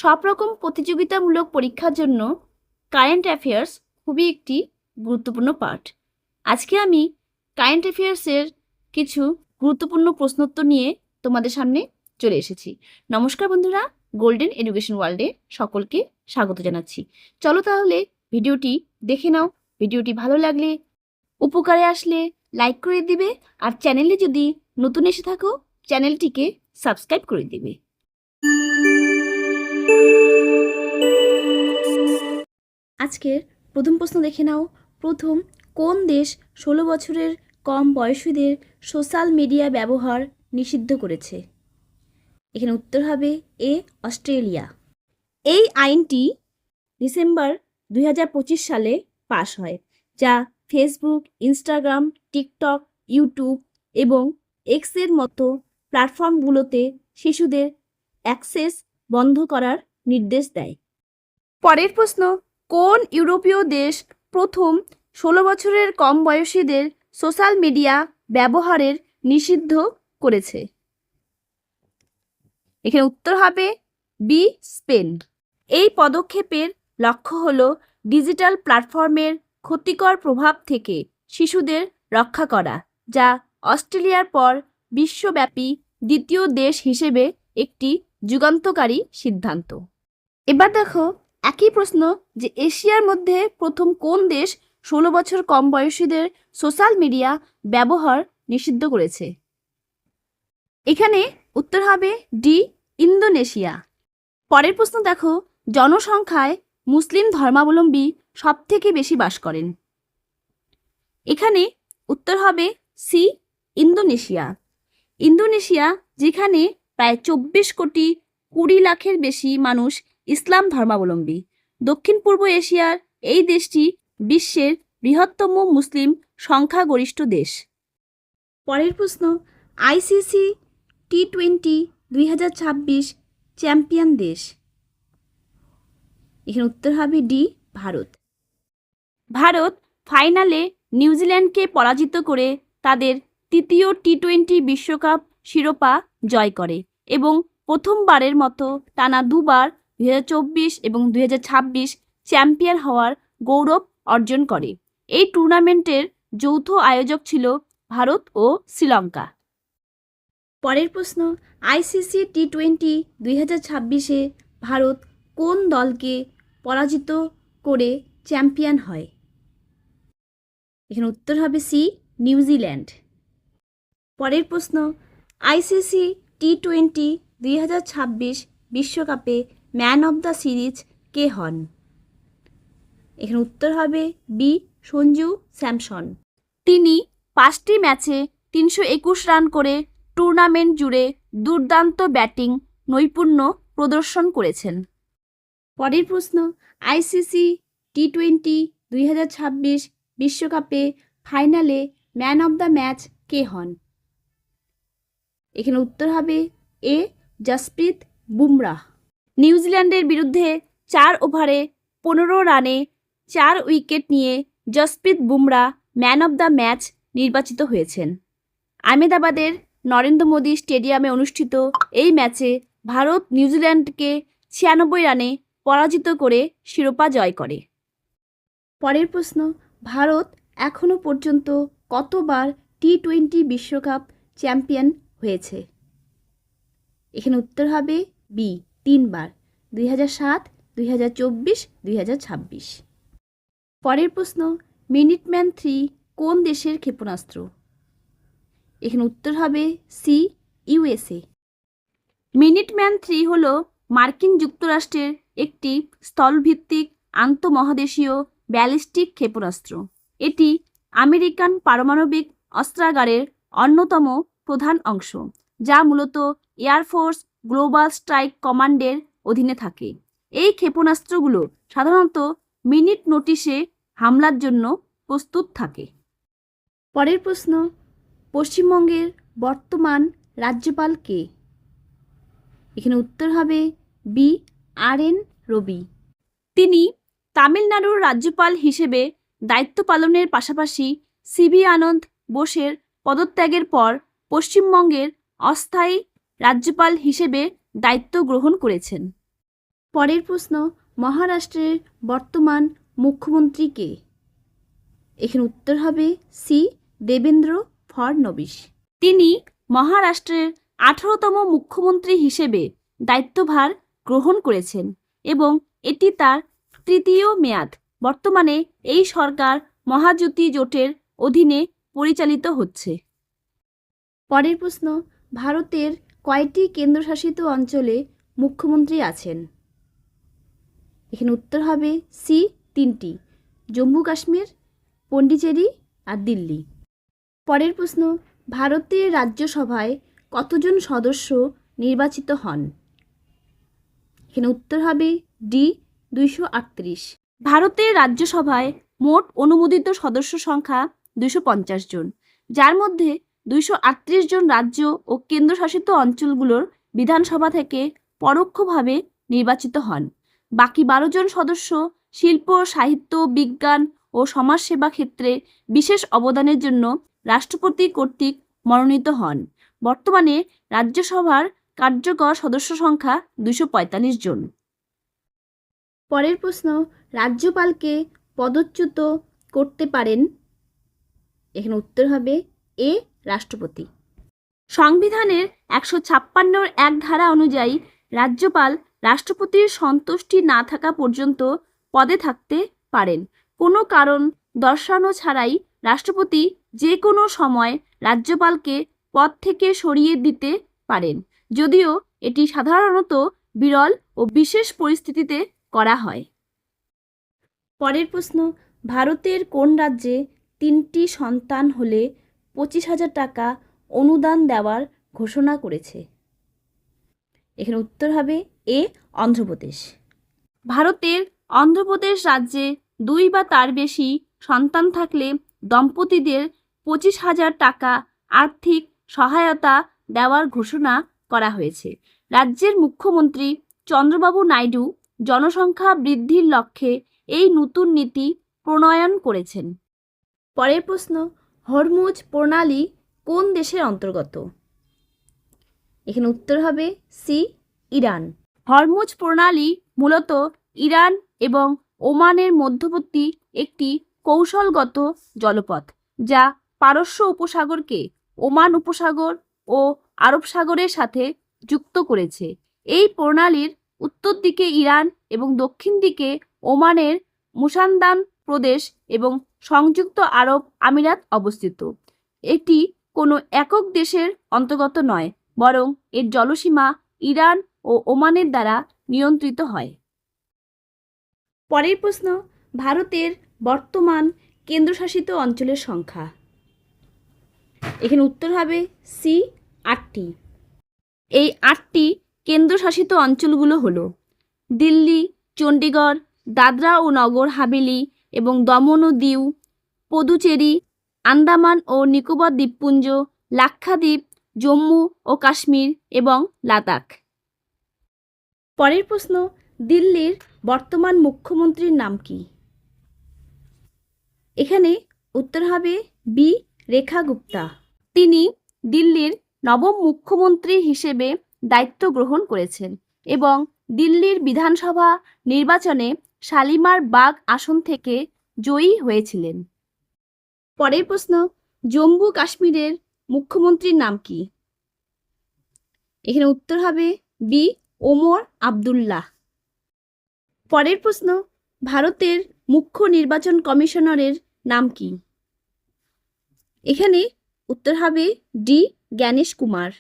সব রকম প্রতিযোগিতামূলক পরীক্ষার জন্য কারেন্ট অ্যাফেয়ার্স খুবই একটি গুরুত্বপূর্ণ পার্ট। আজকে আমি কারেন্ট অ্যাফেয়ার্সের কিছু গুরুত্বপূর্ণ প্রশ্নোত্তর নিয়ে তোমাদের সামনে চলে এসেছি। নমস্কার বন্ধুরা, গোল্ডেন এডুকেশন ওয়ার্ল্ডে সকলকে স্বাগত জানাচ্ছি। চলো তাহলে ভিডিওটি দেখে নাও। ভিডিওটি ভালো লাগলে, উপকারে আসলে লাইক করে দিবে, আর চ্যানেলে যদি নতুন এসে থাকো চ্যানেলটিকে সাবস্ক্রাইব করে দিবে। আজকের প্রথম প্রশ্ন দেখে নাও। প্রথম কোন দেশ 16 বছরের কম বয়সীদের সোশ্যাল মিডিয়া ব্যবহার নিষিদ্ধ করেছে? এখানে উত্তর হবে এ, অস্ট্রেলিয়া। এই আইনটি ডিসেম্বর 2025 সালে পাশ হয়, যা ফেসবুক, ইনস্টাগ্রাম, টিকটক, ইউটিউব এবং এক্সের মতো প্ল্যাটফর্মগুলোতে শিশুদের অ্যাক্সেস বন্ধ করার নির্দেশ দেয়। পরের প্রশ্ন, কোন ইউরোপীয় দেশ প্রথম 16 বছরের কম বয়সীদের সোশ্যাল মিডিয়া ব্যবহারের নিষিদ্ধ করেছে? এখানে উত্তর হবে বি, স্পেন। এই পদক্ষেপের লক্ষ্য হল ডিজিটাল প্ল্যাটফর্মের ক্ষতিকর প্রভাব থেকে শিশুদের রক্ষা করা, যা অস্ট্রেলিয়ার পর বিশ্বব্যাপী দ্বিতীয় দেশ হিসেবে একটি যুগান্তকারী সিদ্ধান্ত। এবার দেখো একই প্রশ্ন, যে এশিয়ার মধ্যে প্রথম কোন দেশ 16 বছর কম বয়সীদের সোশ্যাল মিডিয়া ব্যবহার নিষিদ্ধ করেছে? এখানে উত্তর হবে ডি, ইন্দোনেশিয়া। পরের প্রশ্ন দেখো, জনসংখ্যায় মুসলিম ধর্মাবলম্বী সবথেকে বেশি বাস করেন? এখানে উত্তর হবে সি, ইন্দোনেশিয়া। ইন্দোনেশিয়া, যেখানে প্রায় 24 কোটি 20 লাখের বেশি মানুষ ইসলাম ধর্মাবলম্বী। দক্ষিণ পূর্ব এশিয়ার এই দেশটি বিশ্বের বৃহত্তম মুসলিম সংখ্যাগরিষ্ঠ দেশ। পরের প্রশ্ন, আইসিসি টি-20 2026 চ্যাম্পিয়ন দেশ? এখানে উত্তর হবে ডি, ভারত। ভারত ফাইনালে নিউজিল্যান্ডকে পরাজিত করে তাদের তৃতীয় টি-20 বিশ্বকাপ শিরোপা জয় করে এবং প্রথমবারের মতো টানা দুবার 2024 এবং 2026 চ্যাম্পিয়ন হওয়ার গৌরব অর্জন করে। এই টুর্নামেন্টের যৌথ আয়োজক ছিল ভারত ও শ্রীলঙ্কা। পরের প্রশ্ন, আইসিসি টি-20 2026-এ ভারত কোন দলকে পরাজিত করে চ্যাম্পিয়ন হয়? এখানে উত্তর হবে সি, নিউজিল্যান্ড। পরের প্রশ্ন, আইসিসি টি-20 2026 বিশ্বকাপে ম্যান অব দ্য সিরিজ কে হন? এখানে উত্তর হবে বি, সঞ্জু স্যামসন। তিনি 5টি ম্যাচে 321 রান করে টুর্নামেন্ট জুড়ে দুর্দান্ত ব্যাটিং নৈপুণ্য প্রদর্শন করেছেন। পরের প্রশ্ন, আইসিসি টি-20 2026 বিশ্বকাপে ফাইনালে ম্যান অব দ্য ম্যাচ কে হন? এখানে উত্তর হবে এ, জসপ্রীত বুমরাহ। নিউজিল্যান্ডের বিরুদ্ধে 4 ওভারে 15 রানে 4 উইকেট নিয়ে Jasprit Bumrah man of the match নির্বাচিত হয়েছেন। আহমেদাবাদের নরেন্দ্র মোদী স্টেডিয়ামে অনুষ্ঠিত এই ম্যাচে ভারত নিউজিল্যান্ডকে 96 রানে পরাজিত করে শিরোপা জয় করে। পরের প্রশ্ন, ভারত এখনও পর্যন্ত কতবার টি-20 বিশ্বকাপ চ্যাম্পিয়ন হয়েছে? এখানে উত্তর হবে বি, 3 বার, 2007, 2024, 2026। পরের প্রশ্ন, মিনিটম্যান 3 কোন দেশের ক্ষেপণাস্ত্র? এখানে উত্তর হবে সি, ইউএসএ। মিনিটম্যান 3 হল মার্কিন যুক্তরাষ্ট্রের একটি স্থলভিত্তিক আন্তঃমহাদেশীয় ব্যালিস্টিক ক্ষেপণাস্ত্র। এটি আমেরিকান পারমাণবিক অস্ত্রাগারের অন্যতম প্রধান অংশ, যা মূলত এয়ারফোর্স গ্লোবাল স্ট্রাইক কমান্ডের অধীনে থাকে। এই ক্ষেপণাস্ত্রগুলো সাধারণত মিনিট নোটিশে হামলার জন্য প্রস্তুত থাকে। পরের প্রশ্ন, পশ্চিমবঙ্গের বর্তমান রাজ্যপাল কে? এখানে উত্তর হবে বি, আর.এন. রবি। তিনি তামিলনাড়ুর রাজ্যপাল হিসেবে দায়িত্ব পালনের পাশাপাশি সিভি আনন্দ বোসের পদত্যাগের পর পশ্চিমবঙ্গের অস্থায়ী রাজ্যপাল হিসেবে দায়িত্ব গ্রহণ করেছেন। পরের প্রশ্ন, মহারাষ্ট্রের বর্তমান মুখ্যমন্ত্রী কে? এখানে উত্তর হবে সি, দেবেন্দ্র ফড়নবিস। তিনি মহারাষ্ট্রের 18তম মুখ্যমন্ত্রী হিসেবে দায়িত্বভার গ্রহণ করেছেন এবং এটি তার তৃতীয় মেয়াদ। বর্তমানে এই সরকার মহাযুতি জোটের অধীনে পরিচালিত হচ্ছে। পরের প্রশ্ন, ভারতের কয়টি কেন্দ্রশাসিত অঞ্চলে মুখ্যমন্ত্রী আছেন? এখানে উত্তর হবে সি, 3টি, জম্মু কাশ্মীর, পন্ডিচেরি আর দিল্লি। পরের প্রশ্ন, ভারতের রাজ্যসভায় কতজন সদস্য নির্বাচিত হন? এখানে উত্তর হবে ডি, 238। ভারতের রাজ্যসভায় মোট অনুমোদিত সদস্য সংখ্যা 250 জন, যার মধ্যে 238 জন রাজ্য ও কেন্দ্রশাসিত অঞ্চলগুলোর বিধানসভা থেকে পরোক্ষভাবে নির্বাচিত হন। বাকি 12 জন সদস্য শিল্প, সাহিত্য, বিজ্ঞান ও সমাজসেবা ক্ষেত্রে বিশেষ অবদানের জন্য রাষ্ট্রপতি কর্তৃক মনোনীত হন। বর্তমানে রাজ্যসভার কার্যকর সদস্য সংখ্যা 245 জন। পরের প্রশ্ন, রাজ্যপালকে পদচ্যুত করতে পারেন? এখানে উত্তর হবে এ, রাষ্ট্রপতি। সংবিধানের 156 এক ধারা অনুযায়ী রাজ্যপাল রাষ্ট্রপতির সন্তুষ্টি না থাকা পর্যন্ত পদে থাকতে পারেন। কোনো কারণ দর্শানো ছাড়াই রাষ্ট্রপতি যে কোনো সময় রাজ্যপালকে পদ থেকে সরিয়ে দিতে পারেন, যদিও এটি সাধারণত বিরল ও বিশেষ পরিস্থিতিতে করা হয়। পরের প্রশ্ন, ভারতের কোন রাজ্যে 3টি সন্তান হলে 25,000 টাকা অনুদান দেওয়ার ঘোষণা করেছে? এখানে উত্তর হবে এ, অন্ধ্রপ্রদেশ। ভারতের অন্ধ্রপ্রদেশ রাজ্যে 2 বা তার বেশি সন্তান থাকলে দম্পতিদের 25,000 টাকা আর্থিক সহায়তা দেওয়ার ঘোষণা করা হয়েছে। রাজ্যের মুখ্যমন্ত্রী চন্দ্রবাবু নাইডু জনসংখ্যা বৃদ্ধির লক্ষ্যে এই নতুন নীতি প্রণয়ন করেছেন। পরের প্রশ্ন, হরমুজ প্রণালী কোন দেশের অন্তর্গত? এখানে উত্তর হবে সি, ইরান। হরমুজ প্রণালী মূলত ইরান এবং ওমানের মধ্যবর্তী একটি কৌশলগত জলপথ, যা পারস্য উপসাগরকে ওমান উপসাগর ও আরব সাগরের সাথে যুক্ত করেছে। এই প্রণালীর উত্তর দিকে ইরান এবং দক্ষিণ দিকে ওমানের মুসান্দান প্রদেশ এবং সংযুক্ত আরব আমিরাত অবস্থিত। এটি কোনো একক দেশের অন্তর্গত নয়, বরং এর জলসীমা ইরান ও ওমানের দ্বারা নিয়ন্ত্রিত হয়। পরের প্রশ্ন, ভারতের বর্তমান কেন্দ্রশাসিত অঞ্চলের সংখ্যা? এখানে উত্তর হবে সি, 8টি। এই 8টি কেন্দ্রশাসিত অঞ্চলগুলো হলো দিল্লি, চণ্ডীগড়, দাদরা ও নগর হাভেলি এবং দমন ও দিউ, পুদুচেরি, আন্দামান ও নিকোবর দ্বীপপুঞ্জ, লাক্ষাদ্বীপ, জম্মু ও কাশ্মীর এবং লাদাখ। পরের প্রশ্ন, দিল্লির বর্তমান মুখ্যমন্ত্রীর নাম কি? এখানে উত্তর হবে বি, রেখা গুপ্তা। তিনি দিল্লির নবম মুখ্যমন্ত্রী হিসেবে দায়িত্ব গ্রহণ করেছেন এবং দিল্লির বিধানসভা নির্বাচনে শালিমার বাগ আসন থেকে জয়ী হয়েছিলেন। পরের প্রশ্ন, জম্মু কাশ্মীরের মুখ্যমন্ত্রীর নাম কি? এখানে উত্তর হবে বি, ওমর আবদুল্লাহ। পরের প্রশ্ন, ভারতের মুখ্য নির্বাচন কমিশনারের নাম কি? এখানে উত্তর হবে ডি, জ্ঞানেশ কুমার।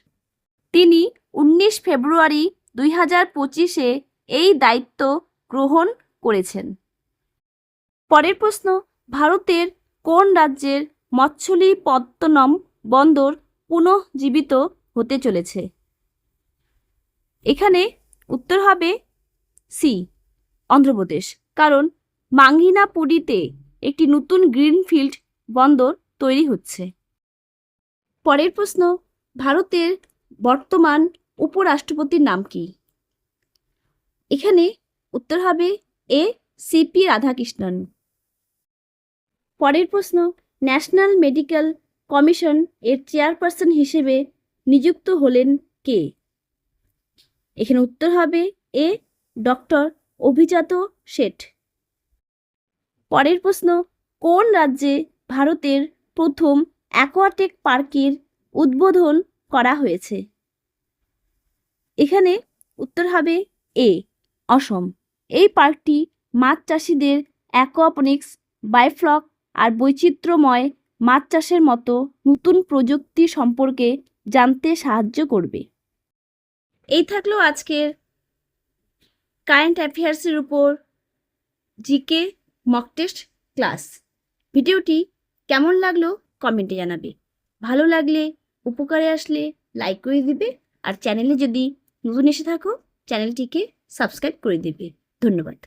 তিনি 19 ফেব্রুয়ারি 2025-এ এই দায়িত্ব গ্রহণ করেছেন। পরের প্রশ্ন, ভারতের কোন রাজ্যের মছলিপত্তনম বন্দর পুনঃজীবিত হতে চলেছে? এখানে উত্তর হবে সি, অন্ধ্রপ্রদেশ, কারণ মাঙ্গিনাপুরীতে একটি নতুন গ্রিনফিল্ড বন্দর তৈরি হচ্ছে। পরের প্রশ্ন, ভারতের বর্তমান উপরাষ্ট্রপতির নাম কি? এখানে উত্তর হবে এ, সিপি রাধাকৃষ্ণন। পরের প্রশ্ন, ন্যাশনাল মেডিকেল কমিশন এর চেয়ারপারসন হিসেবে নিযুক্ত হলেন কে? এখানে উত্তর হবে এ, ডক্টর অভিজাত শেঠ। পরের প্রশ্ন, কোন রাজ্যে ভারতের প্রথম অ্যাকোয়াটিক পার্কের উদ্বোধন করা হয়েছে? এখানে উত্তর হবে এ, অসম। এই পার্কটি মাছ চাষিদের অ্যাকোয়াপনিক্স, বায়োফ্লক আর বৈচিত্র্যময় মাছ চাষের মতো নতুন প্রযুক্তি সম্পর্কে জানতে সাহায্য করবে। এই থাকলো আজকের কারেন্ট অ্যাফেয়ার্সের উপর জিকে মক টেস্ট ক্লাস। ভিডিওটি কেমন লাগলো কমেন্টে জানাবে। ভালো লাগলে, উপকারে আসলে লাইক করে দিবে, আর চ্যানেলে যদি নতুন এসে থাকো চ্যানেলটিকে সাবস্ক্রাইব করে দিবে। ধন্যবাদ।